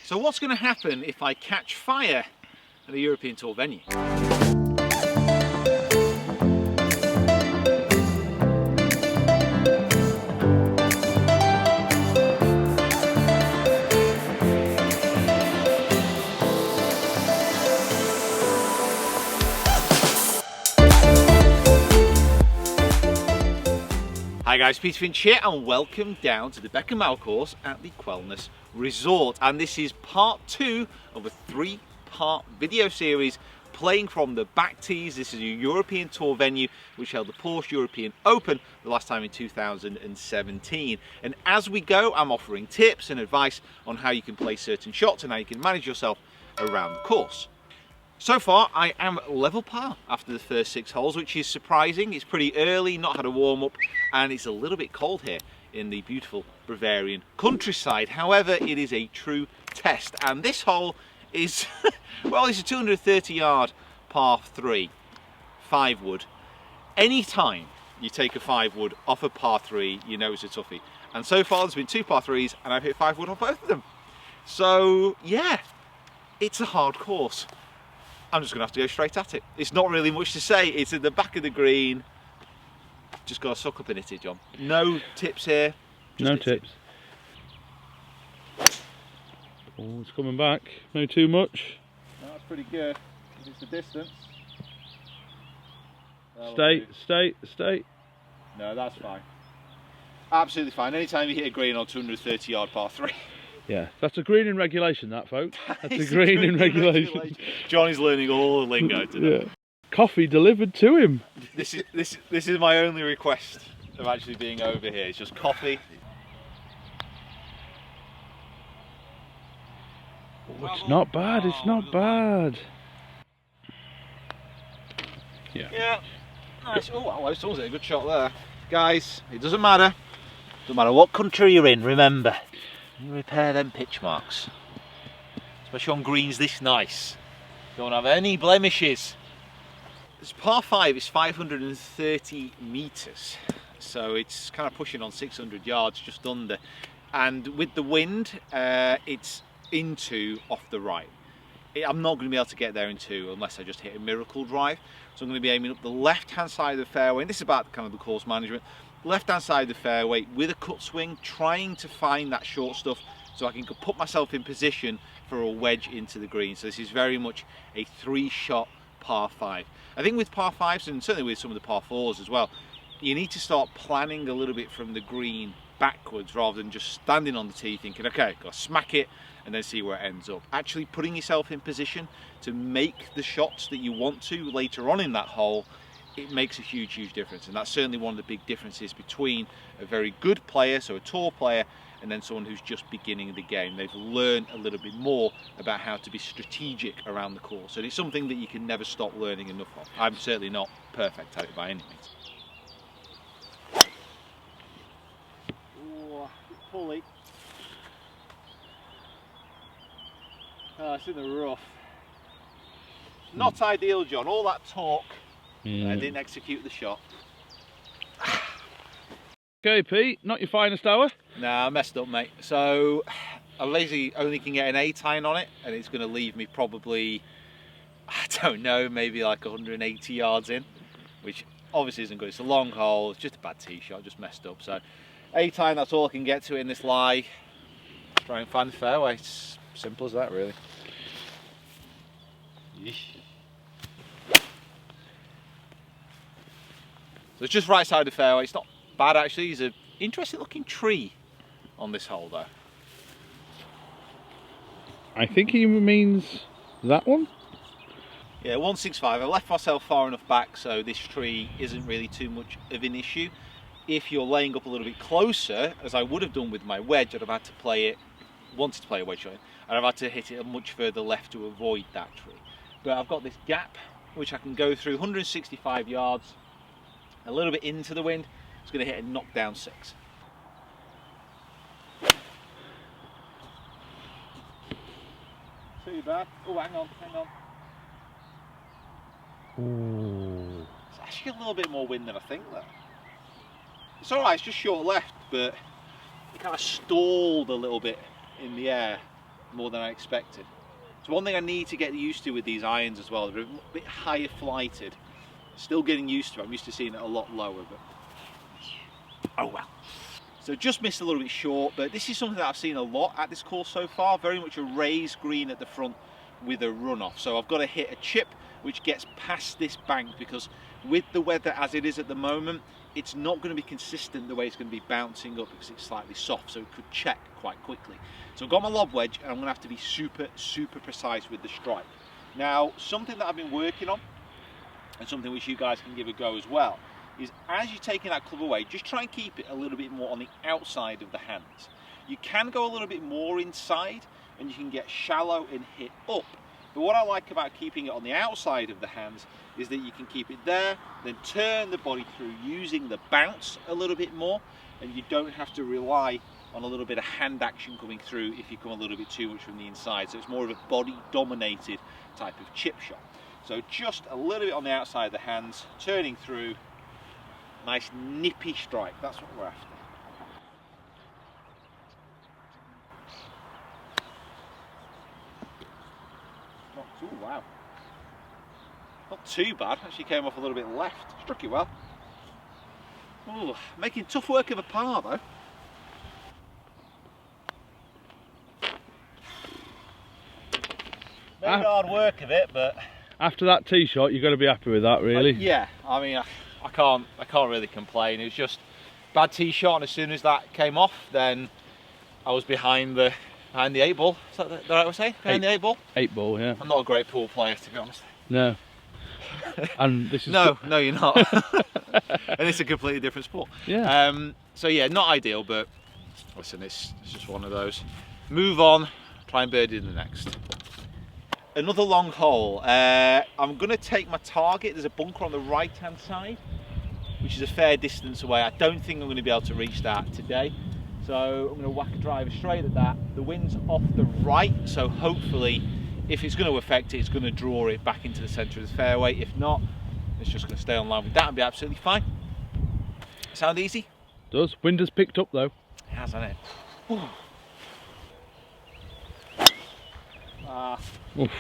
So what's going to happen if I catch fire at a European Tour venue? Hi guys, Peter Finch here and welcome down to the Beckenbauer Course at the Quellness Resort, and this is part 2 of a 3-part video series playing from the back tees. This is a European Tour venue which held the Porsche European Open the last time in 2017, and as we go I'm offering tips and advice on how you can play certain shots and how you can manage yourself around the course. So far, I am level par after the first 6 holes, which is surprising. It's pretty early, not had a warm-up, and it's a little bit cold here in the beautiful Bavarian countryside. However, it is a true test, and this hole is, well, it's a 230-yard par 3, 5-wood. Any time you take a 5-wood off a par 3, you know it's a toughie. And so far, there's been 2 par 3s, and I've hit 5-wood on both of them. So, yeah, it's a hard course. I'm just going to have to go straight at it. It's not really much to say. It's at the back of the green. Just got to suck up and hit it, John. No tips here. No tips. Oh, it's coming back. No too much. No, that's pretty good. It's the distance. Stay. No, that's fine. Absolutely fine. Anytime you hit a green on 230-yard par 3. Yeah, that's a green in regulation, that, folks. That's a green in regulation. Johnny's learning all the lingo today. Yeah. Coffee delivered to him. This is my only request of actually being over here. It's just coffee. Oh, it's not bad. It's not bad. Yeah. Nice. Oh, wow, someone's hit a good shot there. Guys, it doesn't matter. Doesn't matter what country you're in, remember. You repair them pitch marks, especially on greens this nice. Don't have any blemishes. This par 5 is 530 metres, so it's kind of pushing on 600 yards, just under. And with the wind, it's into off the right. I'm not going to be able to get there in 2 unless I just hit a miracle drive. So I'm going to be aiming up the left-hand side of the fairway, and this is about kind of the course management. Left-hand side of the fairway with a cut swing, trying to find that short stuff so I can put myself in position for a wedge into the green. So this is very much a 3-shot par 5. I think with par 5s, and certainly with some of the par 4s as well, you need to start planning a little bit from the green backwards rather than just standing on the tee thinking, okay, got to smack it and then see where it ends up. Actually putting yourself in position to make the shots that you want to later on in that hole, it makes a huge difference, and that's certainly one of the big differences between a very good player, so a tour player, and then someone who's just beginning the game. They've learned a little bit more about how to be strategic around the course, and it's something that you can never stop learning enough of. I'm certainly not perfect at it by any means. Ooh, pulley. Oh, it's in the rough. Not ideal, John. All that talk. I didn't execute the shot. Okay, Pete, not your finest hour. Nah, I messed up, mate. So I lazy only can get an 8 iron on it, and it's going to leave me probably, I don't know, maybe like 180 yards in, which obviously isn't good. It's a long hole. It's just a bad tee shot. Just messed up. So 8 iron, that's all I can get to it in this lie. Try and find the fairway. It's simple as that, really. Yeesh. So it's just right side of the fairway. It's not bad actually. There's an interesting looking tree on this hole though. I think he means that one. Yeah, 165. I left myself far enough back so this tree isn't really too much of an issue. If you're laying up a little bit closer, as I would have done with my wedge, I'd have had to play it, wanted to play a wedge shot, and I've had to hit it much further left to avoid that tree. But I've got this gap which I can go through, 165 yards. A little bit into the wind, it's going to hit a knockdown 6. Too bad. Oh, hang on. Ooh. It's actually a little bit more wind than I think though. It's alright, it's just short left, but it kind of stalled a little bit in the air. more than I expected. It's one thing I need to get used to with these irons as well. They're a bit higher flighted. Still getting used to it. I'm used to seeing it a lot lower, but oh well. So just missed a little bit short, but this is something that I've seen a lot at this course so far. Very much a raised green at the front with a runoff. So I've got to hit a chip which gets past this bank, because with the weather as it is at the moment, it's not going to be consistent the way it's going to be bouncing up, because it's slightly soft, so it could check quite quickly. So I've got my lob wedge, and I'm going to have to be super precise with the strike. Now, something that I've been working on, and something which you guys can give a go as well, is as you're taking that club away, just try and keep it a little bit more on the outside of the hands. You can go a little bit more inside, and you can get shallow and hit up. But what I like about keeping it on the outside of the hands is that you can keep it there, then turn the body through using the bounce a little bit more, and you don't have to rely on a little bit of hand action coming through if you come a little bit too much from the inside. So it's more of a body dominated type of chip shot. So just a little bit on the outside of the hands, turning through, nice nippy strike, that's what we're after. Oh wow, not too bad, actually came off a little bit left, struck it well. Ooh, making tough work of a par though. Made hard work of it, but after that tee shot, you've got to be happy with that, really. Yeah, I mean, I can't really complain. It was just bad tee shot, and as soon as that came off, then I was behind the 8 ball. Is that the right way to say? Behind the 8 ball? 8 ball, yeah. I'm not a great pool player, to be honest. No. And this is no, you're not. And it's a completely different sport. Yeah. So yeah, not ideal, but listen, it's just one of those. Move on, try and birdie in the next. Another long hole. I'm going to take my target. There's a bunker on the right hand side, which is a fair distance away. I don't think I'm going to be able to reach that today, so I'm going to whack a driver straight at that. The wind's off the right, so hopefully if it's going to affect it, it's going to draw it back into the centre of the fairway. If not, it's just going to stay on line with that and be absolutely fine. Sound easy? Does. Wind has picked up though. It has, hasn't it? Ooh. Oof.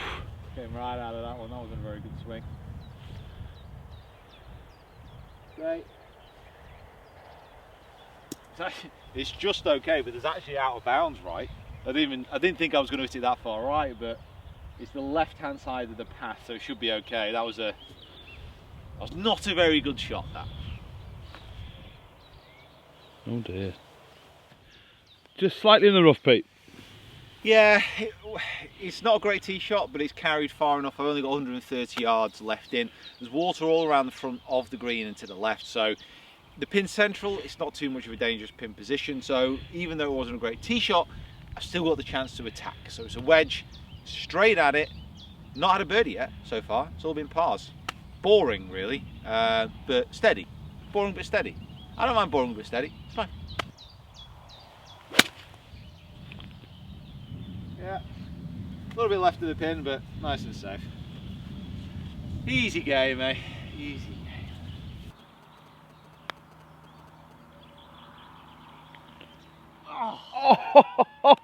Came right out of that one. That wasn't a very good swing. Great. It's just okay, but there's actually out of bounds, right? I didn't think I was going to hit it that far right, but it's the left-hand side of the path, so it should be okay. That was not a very good shot, that. Oh dear. Just slightly in the rough, Pete. Yeah, it's not a great tee shot, but it's carried far enough. I've only got 130 yards left in. There's water all around the front of the green and to the left, so the pin central, it's not too much of a dangerous pin position. So even though it wasn't a great tee shot, I've still got the chance to attack. So it's a wedge, straight at it. Not had a birdie yet so far. It's all been pars. Boring, really, but steady. Boring but steady. I don't mind boring but steady. It's fine. Yeah, a little bit left of the pin, but nice and safe. Easy game, eh? Easy game.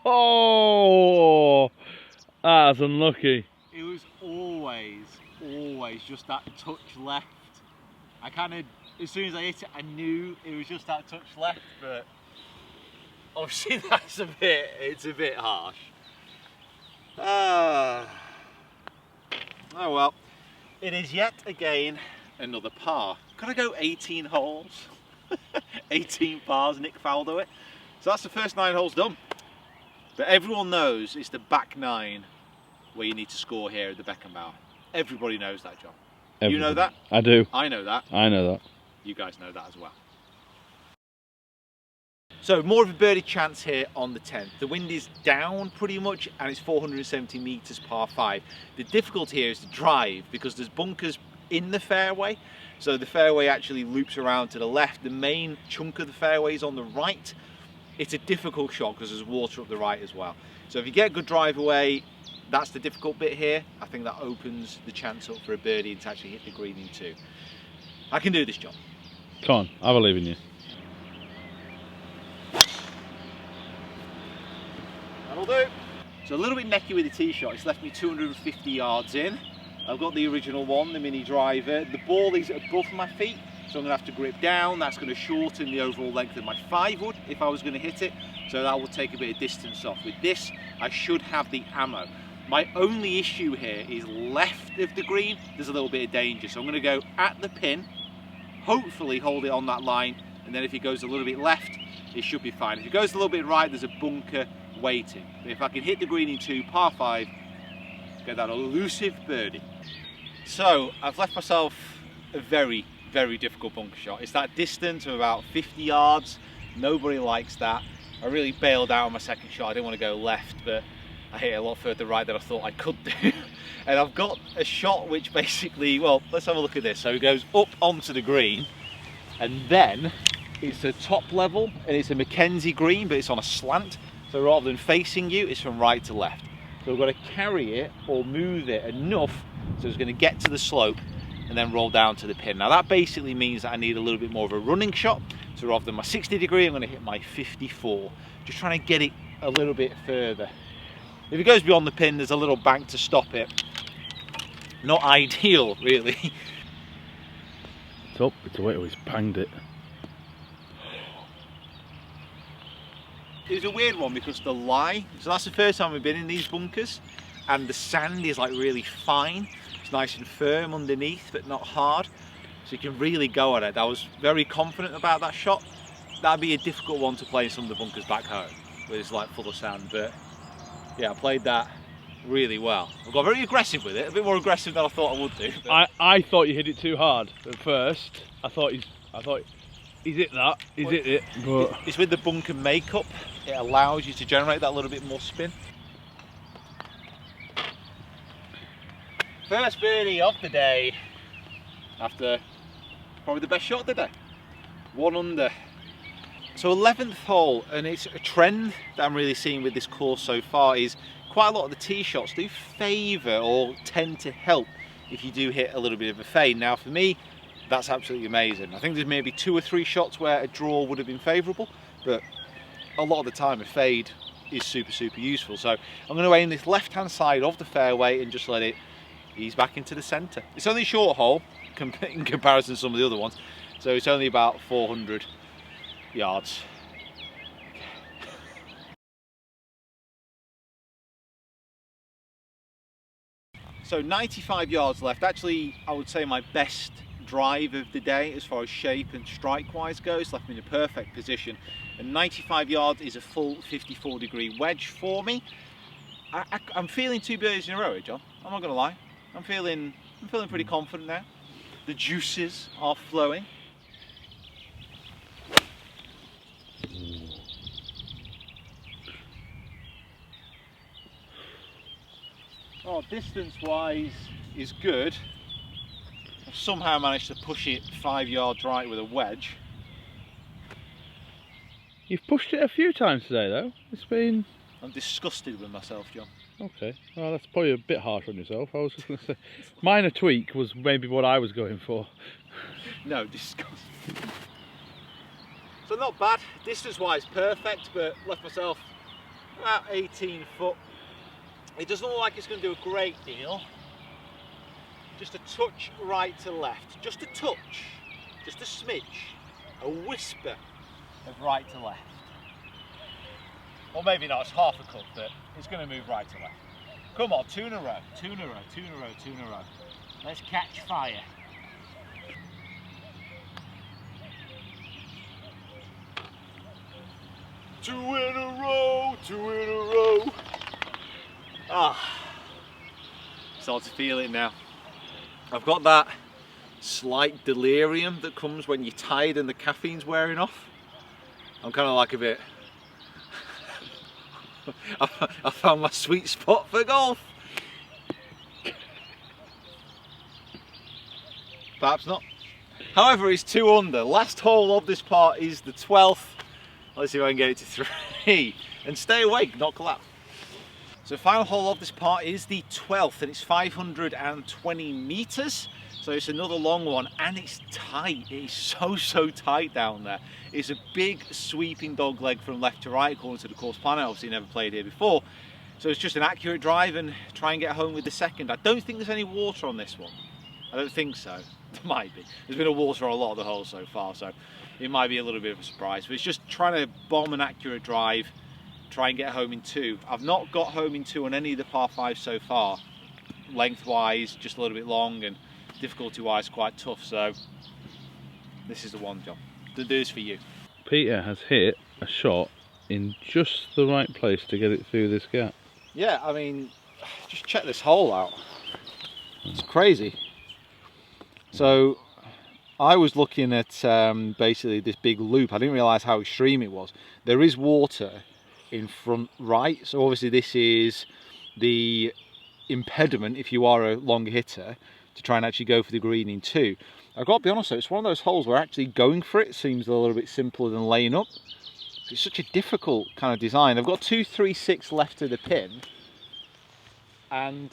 Oh, that's unlucky. It was always just that touch left. I kind of, as soon as I hit it, I knew it was just that touch left, but obviously it's a bit harsh. Oh well, it is yet again another par. Could I go 18 holes? 18 pars, Nick Faldo it. So that's the first 9 holes done. But everyone knows it's the back 9 where you need to score here at the Beckenbauer. Everybody knows that, John. Everybody. You know that? I do. I know that. I know that. You guys know that as well. So more of a birdie chance here on the 10th. The wind is down pretty much, and it's 470 metres par 5. The difficulty here is to drive because there's bunkers in the fairway. So the fairway actually loops around to the left. The main chunk of the fairway is on the right. It's a difficult shot because there's water up the right as well. So if you get a good drive away, that's the difficult bit here. I think that opens the chance up for a birdie and to actually hit the green in 2. I can do this, John. Come on, I believe in you. That'll do. So a little bit necky with the tee shot. It's left me 250 yards in. I've got the original one, the mini driver. The ball is above my feet, so I'm going to have to grip down. That's going to shorten the overall length of my 5-wood if I was going to hit it. So that will take a bit of distance off. With this, I should have the ammo. My only issue here is left of the green, there's a little bit of danger. So I'm going to go at the pin, hopefully hold it on that line, and then if it goes a little bit left, it should be fine. If it goes a little bit right, there's a bunker waiting. But if I can hit the green in 2, par 5, get that elusive birdie. So I've left myself a very, very difficult bunker shot. It's that distance of about 50 yards. Nobody likes that. I really bailed out on my second shot. I didn't want to go left, but I hit it a lot further right than I thought I could do. And I've got a shot which basically, well, let's have a look at this. So it goes up onto the green, and then it's a top level, and it's a Mackenzie green, but it's on a slant. So rather than facing you, it's from right to left. So we've got to carry it or move it enough so it's going to get to the slope and then roll down to the pin. Now that basically means that I need a little bit more of a running shot. So rather than my 60 degree, I'm going to hit my 54. Just trying to get it a little bit further. If it goes beyond the pin, there's a little bank to stop it. Not ideal, really. It's up, it's away, he's banged it. It was a weird one because the lie, so that's the first time we've been in these bunkers, and the sand is like really fine. It's nice and firm underneath, but not hard. So you can really go at it. I was very confident about that shot. That'd be a difficult one to play in some of the bunkers back home, where it's like full of sand, but yeah, I played that really well. I got very aggressive with it, a bit more aggressive than I thought I would do. I thought you hit it too hard at first. I thought he's hit that, he's hit it, but it's with the bunker makeup, it allows you to generate that little bit more spin. First birdie of the day, after probably the best shot of the day. 1 under. So 11th hole, and it's a trend that I'm really seeing with this course so far, is quite a lot of the tee shots do favour or tend to help if you do hit a little bit of a fade. Now for me, that's absolutely amazing. I think there's maybe 2 or 3 shots where a draw would have been favourable, but a lot of the time a fade is super, super useful. So I'm going to aim this left-hand side of the fairway and just let it ease back into the centre. It's only a short hole in comparison to some of the other ones, so it's only about 400 yards. So 95 yards left. Actually, I would say my best drive of the day as far as shape and strike wise goes. Left me in a perfect position, and 95 yards is a full 54 degree wedge for me. I'm feeling 2 birdies in a row, John. I'm not gonna lie. I'm feeling pretty confident now. The juices are flowing. Oh, distance-wise is good. I've somehow managed to push it 5 yards right with a wedge. You've pushed it a few times today, though. It's been. I'm disgusted with myself, John. Okay, well that's probably a bit harsh on yourself. I was just going to say, minor tweak was maybe what I was going for. No, disgusting. So not bad, distance-wise perfect, but left myself about 18 foot. It doesn't look like it's going to do a great deal. Just a touch right to left, just a touch, just a smidge, a whisper of right to left. Or maybe not, it's half a cup, but it's going to move right to left. Come on, 2 in a row, 2 in a row, 2 in a row, 2 in a row. Let's catch fire. Two in a row, 2 in a row. Ah, start to feel it now. I've got that slight delirium that comes when you're tired and the caffeine's wearing off. I'm kind of like a bit. I found my sweet spot for golf. Perhaps not. However, it's 2 under. Last hole of this part is the 12th. Let's see if I can get it to 3 and stay awake, not collapse. So final hole of this part is the 12th, and it's 520 meters. So it's another long one, and it's tight. It is so tight down there. It's a big sweeping dog leg from left to right according to the course planner. Obviously never played here before. So it's just an accurate drive and try and get home with the second. I don't think there's any water on this one. I don't think so. There might be. There's been a water on a lot of the holes so far, so it might be a little bit of a surprise. But it's just trying to bomb an accurate drive, try and get home in 2. I've not got home in 2 on any of the par 5s so far. Lengthwise, just a little bit long, and difficulty-wise, quite tough. So this is the one, John. To do this for you. Peter has hit a shot in just the right place to get it through this gap. Yeah, I mean, just check this hole out. It's crazy. So I was looking at basically this big loop. I didn't realise how extreme it was. There is water in front right, so obviously this is the impediment if you are a long hitter to try and actually go for the green in 2. I've got to be honest though, it's one of those holes where actually going for it seems a little bit simpler than laying up. It's such a difficult kind of design. I've got 2, 3, 6 left of the pin, and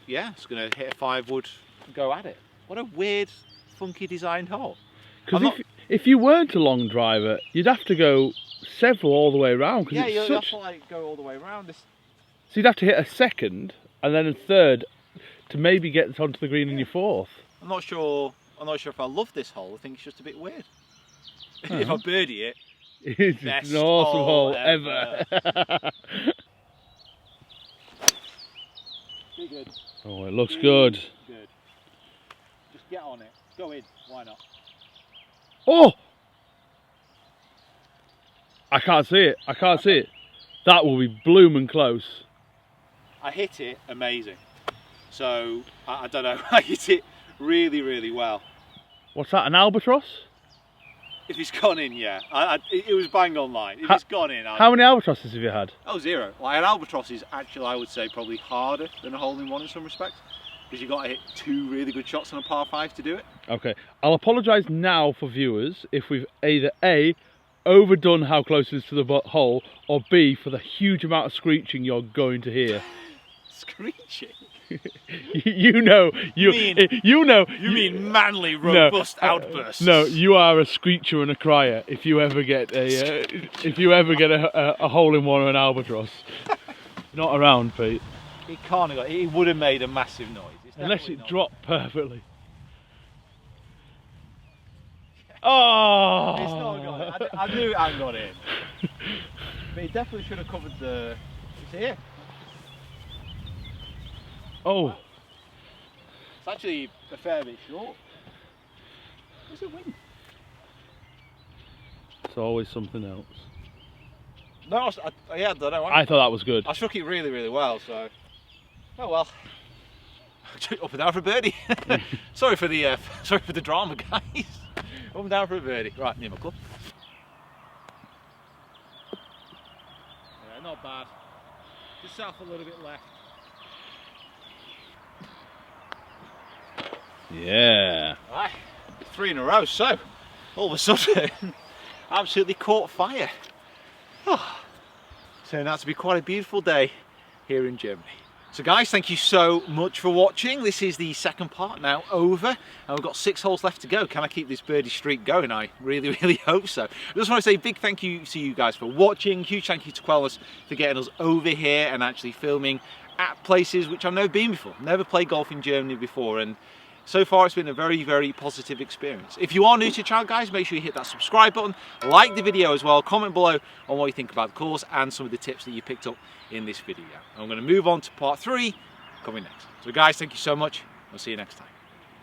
yeah, it's going to hit a 5-wood and go at it. What a weird, funky designed hole. Because if you weren't a long driver, you'd have to go several all the way around. Yeah, you'd have to like go all the way around this. So you'd have to hit a second and then a third to maybe get onto the green in your 4th. I'm not sure if I love this hole. I think it's just a bit weird. If I birdie it, it's an awesome hole ever. Be good. Oh, it looks good. Good. Just get on it. Go in. Why not? Oh! I can't see it. I can't see it. That will be blooming close. I hit it amazing. So, I don't know. I hit it really, really well. What's that, an albatross? If it's gone in, yeah. It was bang on line. If it's gone in, how many albatrosses have you had? Oh, 0. Like an albatross is actually, I would say, probably harder than a hole-in-one in some respects, because you've got to hit 2 really good shots on a par 5 to do it. Okay, I'll apologise now for viewers if we've either A, overdone how close it is to the hole, or B, for the huge amount of screeching you're going to hear. Screeching? You mean manly, robust outbursts. No, you are a screecher and a crier if you ever get a hole-in-one or an albatross. Not around, Pete. It can't have got. It would have made a massive noise. Unless it dropped perfectly. Oh! It's not got it. I knew it hadn't got in. But it definitely should have covered the. It's here. Oh. It's actually a fair bit short. Where's the wind? It's always something else. No, I don't know. I thought that was good. I struck it really, really well, so. Oh well. Up and down for a birdie. sorry for the drama, guys. Up and down for a birdie. Right, near my club. Yeah, not bad. Just south a little bit left. Yeah. Right, 3 in a row. So, all of a sudden, absolutely caught fire. Oh, turned out to be quite a beautiful day here in Germany. So guys, thank you so much for watching. This is the second part now over, and we've got 6 holes left to go. Can I keep this birdie streak going? I really, really hope so. I just want to say a big thank you to you guys for watching. Huge thank you to Quellness for getting us over here and actually filming at places which I've never been before. Never played golf in Germany before, and so far it's been a very, very positive experience. If you are new to the channel, guys, make sure you hit that subscribe button, like the video as well, comment below on what you think about the course and some of the tips that you picked up in this video. I'm going to move on to part 3 coming next. So guys, thank you so much. I'll see you next time.